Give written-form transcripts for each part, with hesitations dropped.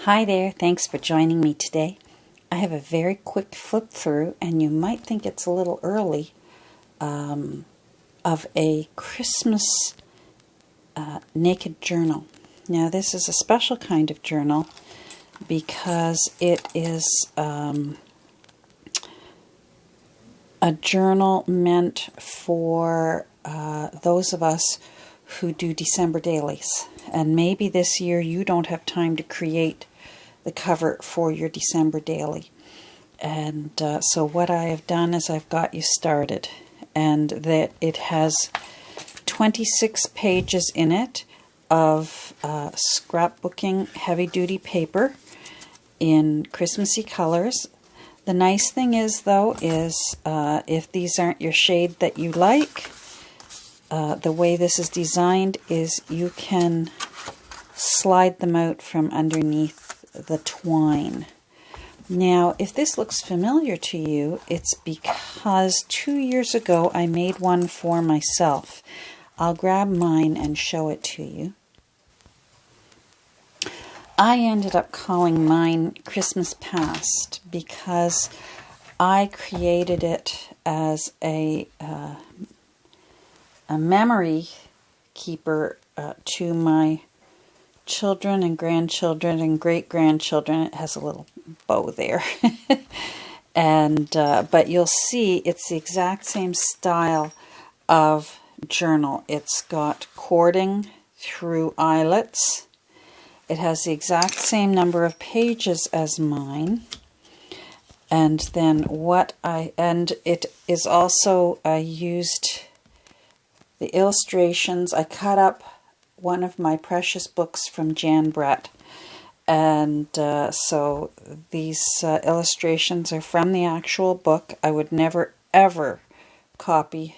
Hi there, thanks for joining me today. I have a very quick flip through, and you might think it's a little early, of a Christmas naked journal. Now this is a special kind of journal because it is a journal meant for those of us who do December dailies. And maybe this year you don't have time to create the cover for your December daily. And so what I have done is I've got you started. And that it has 26 pages in it of scrapbooking heavy-duty paper in Christmassy colors. The nice thing is, though, is if these aren't your shade that you like, the way this is designed is you can slide them out from underneath the twine. Now, if this looks familiar to you, it's because 2 years ago I made one for myself. I'll grab mine and show it to you. I ended up calling mine Christmas Past because I created it as a memory keeper to my children and grandchildren and great-grandchildren. It has a little bow there. And but you'll see it's the exact same style of journal. It's got cording through eyelets. It has the exact same number of pages as mine. And then it is also used the illustrations. I cut up one of my precious books from Jan Brett. And so these illustrations are from the actual book. I would never, ever copy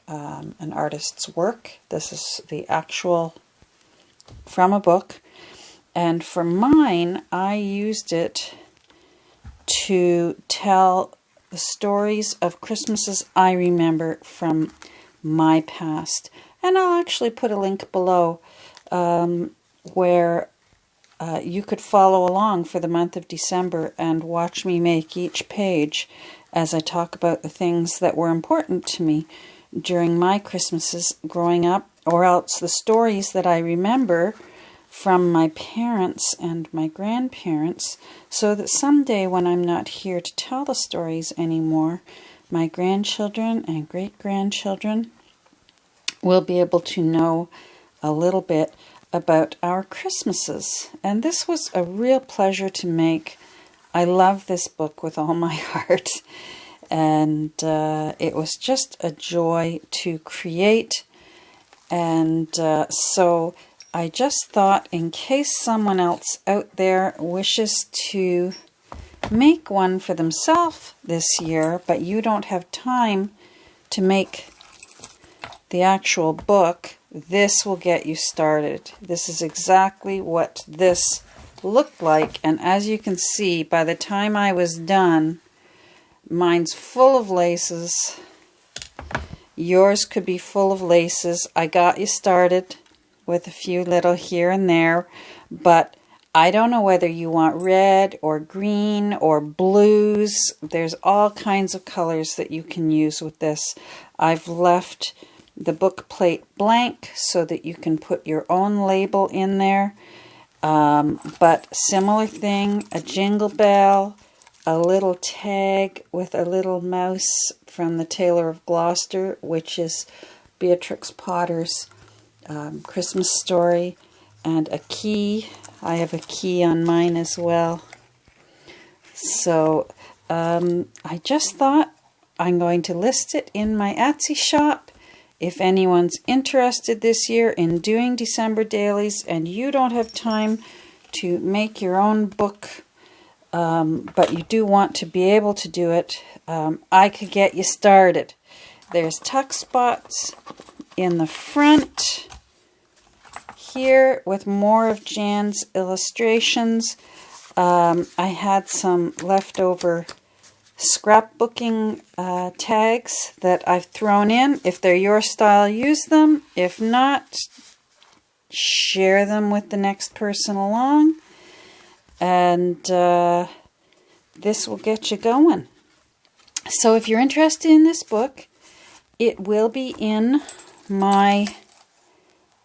an artist's work. This is the actual from a book. And for mine, I used it to tell the stories of Christmases I remember from my past. And I'll actually put a link below where you could follow along for the month of December and watch me make each page as I talk about the things that were important to me during my Christmases growing up, or else the stories that I remember from my parents and my grandparents, so that someday when I'm not here to tell the stories anymore, my grandchildren and great-grandchildren will be able to know a little bit about our Christmases. And this was a real pleasure to make. I love this book with all my heart. And it was just a joy to create. And so I just thought, in case someone else out there wishes to make one for themselves this year, but you don't have time to make the actual book, this will get you started. This is exactly what this looked like. And as you can see, by the time I was done, mine's full of laces. Yours could be full of laces. I got you started with a few little here and there, but I don't know whether you want red or green or blues. There's all kinds of colors that you can use with this. I've left the book plate blank so that you can put your own label in there. But similar thing, a jingle bell, a little tag with a little mouse from the Tailor of Gloucester, which is Beatrix Potter's Christmas story, and a key. I have a key on mine as well. So I just thought I'm going to list it in my Etsy shop. If anyone's interested this year in doing December dailies and you don't have time to make your own book, but you do want to be able to do it, I could get you started. There's tuck spots in the front here with more of Jan's illustrations. I had some leftover scrapbooking tags that I've thrown in. If they're your style, use them. If not, share them with the next person along. and this will get you going. So if you're interested in this book, it will be in my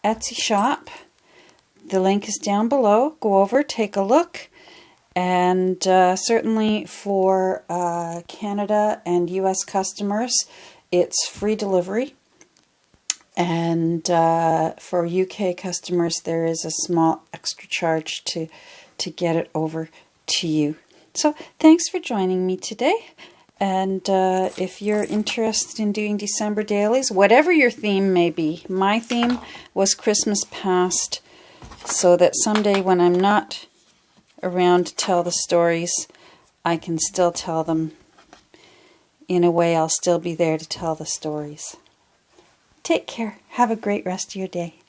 Etsy shop. The link is down below. Go over, take a look. And certainly for Canada and US customers, it's free delivery. And for UK customers, there is a small extra charge to get it over to you. So thanks for joining me today. And if you're interested in doing December dailies, whatever your theme may be, my theme was Christmas past, so that someday when I'm not around to tell the stories, I can still tell them. In a way, I'll still be there to tell the stories. Take care. Have a great rest of your day.